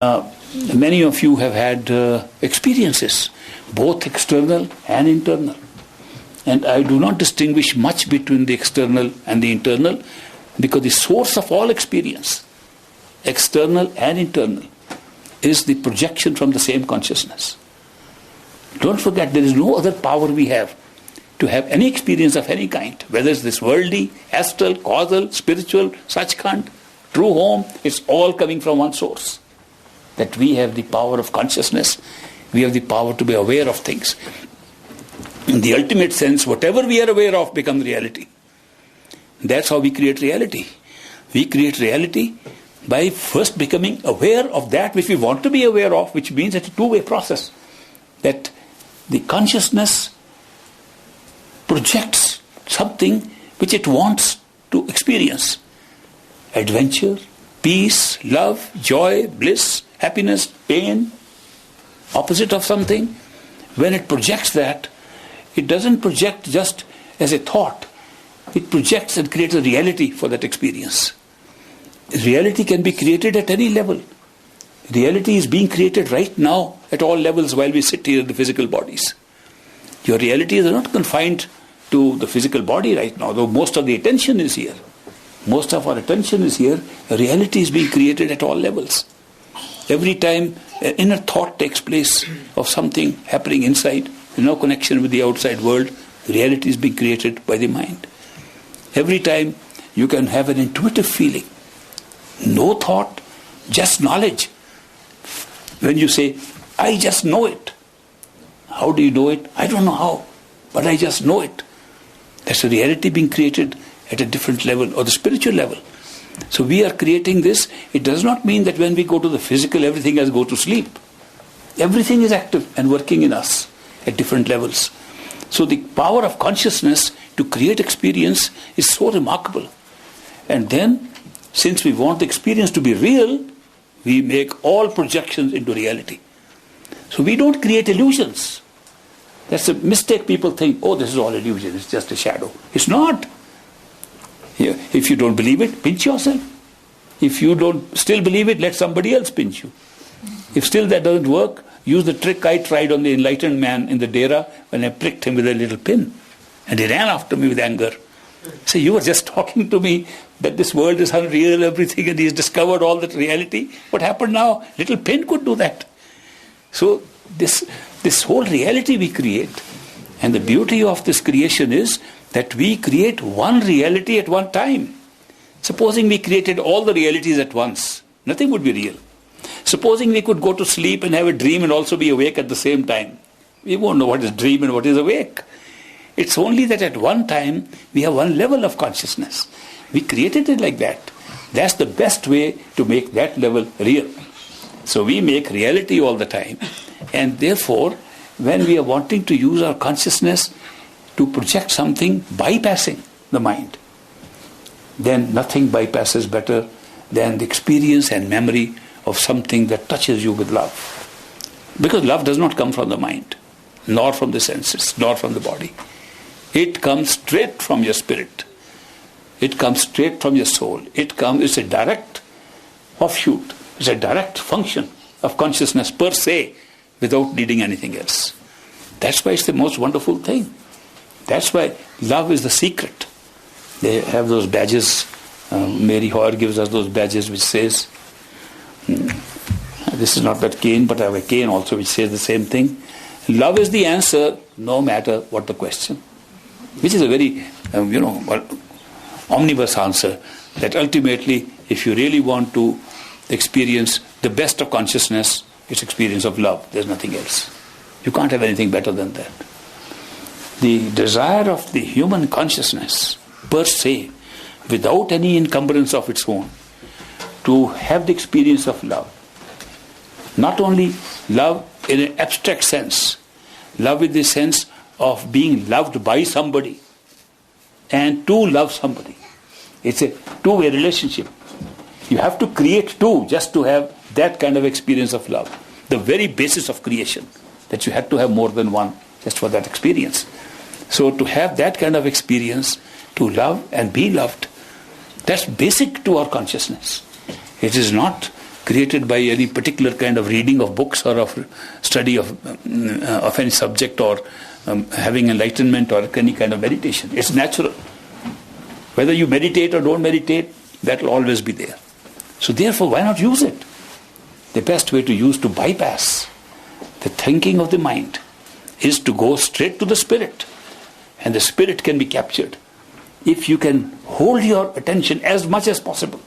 Many of you have had experiences, both external and internal. And I do not distinguish much between the external and the internal, because the source of all experience, external and internal, is the projection from the same consciousness. Don't forget, there is no other power we have to have any experience of any kind, whether it's this worldly, astral, causal, spiritual, Sachkhand, true home, it's all coming from one source. That we have the power of consciousness, we have the power to be aware of things. In the ultimate sense, whatever we are aware of becomes reality. That's how we create reality. We create reality by first becoming aware of that which we want to be aware of, which means it's a two-way process. That the consciousness projects something which it wants to experience. Adventure, peace, love, joy, bliss, happiness, pain, opposite of something. When it projects that, it doesn't project just as a thought. It projects and creates a reality for that experience. Reality can be created at any level. Reality is being created right now at all levels while we sit here in the physical bodies. Your realities are not confined to the physical body right now, though most of the attention is here. Most of our attention is here. Reality is being created at all levels. Every time an inner thought takes place of something happening inside, there's no connection with the outside world, reality is being created by the mind. Every time you can have an intuitive feeling. No thought, just knowledge. When you say, I just know it. How do you know it? I don't know how, but I just know it. That's a reality being created at a different level, or the spiritual level. So we are creating this. It does not mean that when we go to the physical, everything has go to sleep. Everything is active and working in us at different levels. So the power of consciousness to create experience is so remarkable. And then, since we want the experience to be real, we make all projections into reality. So we don't create illusions. That's a mistake. People think, oh, this is all illusion, it's just a shadow. It's not. If you don't believe it, pinch yourself. If you don't still believe it, let somebody else pinch you. If still that doesn't work, use the trick I tried on the enlightened man in the Dera when I pricked him with a little pin. And he ran after me with anger. So you were just talking to me that this world is unreal, everything, and he's discovered all that reality. What happened now? Little pin could do that. So this whole reality we create, and the beauty of this creation is that we create one reality at one time. Supposing we created all the realities at once, nothing would be real. Supposing we could go to sleep and have a dream and also be awake at the same time, we won't know what is dream and what is awake. It's only that at one time we have one level of consciousness. We created it like that. That's the best way to make that level real. So we make reality all the time. And therefore, when we are wanting to use our consciousness to project something bypassing the mind, then nothing bypasses better than the experience and memory of something that touches you with love. Because love does not come from the mind, nor from the senses, nor from the body. It comes straight from your spirit. It comes straight from your soul. It's a direct offshoot. It's a direct function of consciousness per se, without needing anything else. That's why it's the most wonderful thing. That's why love is the secret. They have those badges. Mary Hoyer gives us those badges which says, this is not that cane, but I have a cane also which says the same thing. Love is the answer, no matter what the question. Which is a very, omnibus answer. That ultimately, if you really want to experience the best of consciousness, it's experience of love. There's nothing else. You can't have anything better than that. The desire of the human consciousness, per se, without any encumbrance of its own, to have the experience of love. Not only love in an abstract sense, love in the sense of being loved by somebody and to love somebody. It's a two-way relationship. You have to create two just to have that kind of experience of love. The very basis of creation, that you had to have more than one just for that experience. So to have that kind of experience, to love and be loved, that's basic to our consciousness. It is not created by any particular kind of reading of books or of study of any subject or having enlightenment or any kind of meditation. It's natural. Whether you meditate or don't meditate, that will always be there. So therefore, why not use it? The best way to use to bypass the thinking of the mind is to go straight to the spirit. And the spirit can be captured if you can hold your attention as much as possible,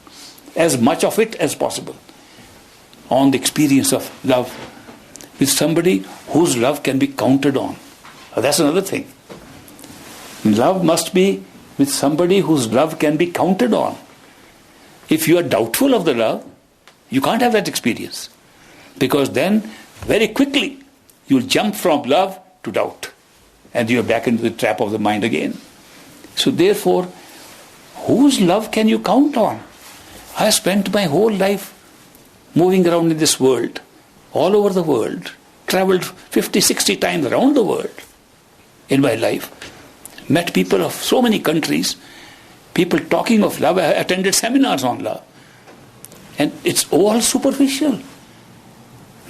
as much of it as possible, on the experience of love with somebody whose love can be counted on. That's another thing. Love must be with somebody whose love can be counted on. If you are doubtful of the love, you can't have that experience. Because then, very quickly, you'll jump from love to doubt. And you're back into the trap of the mind again. So therefore, whose love can you count on? I spent my whole life moving around in this world, all over the world, traveled 50, 60 times around the world in my life, met people of so many countries, people talking of love. I attended seminars on love. And it's all superficial.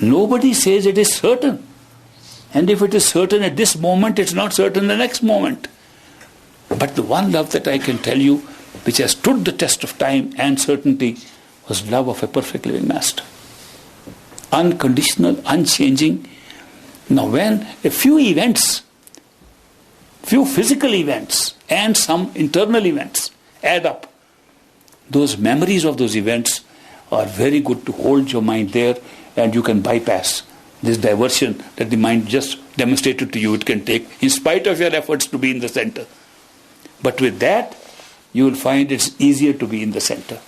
Nobody says it is certain. And if it is certain at this moment, it's not certain the next moment. But the one love that I can tell you, which has stood the test of time and certainty, was love of a perfect living master. Unconditional, unchanging. Now when a few events, few physical events and some internal events add up, those memories of those events are very good to hold your mind there, and you can bypass this diversion that the mind just demonstrated to you it can take in spite of your efforts to be in the center. But with that, you will find it's easier to be in the center.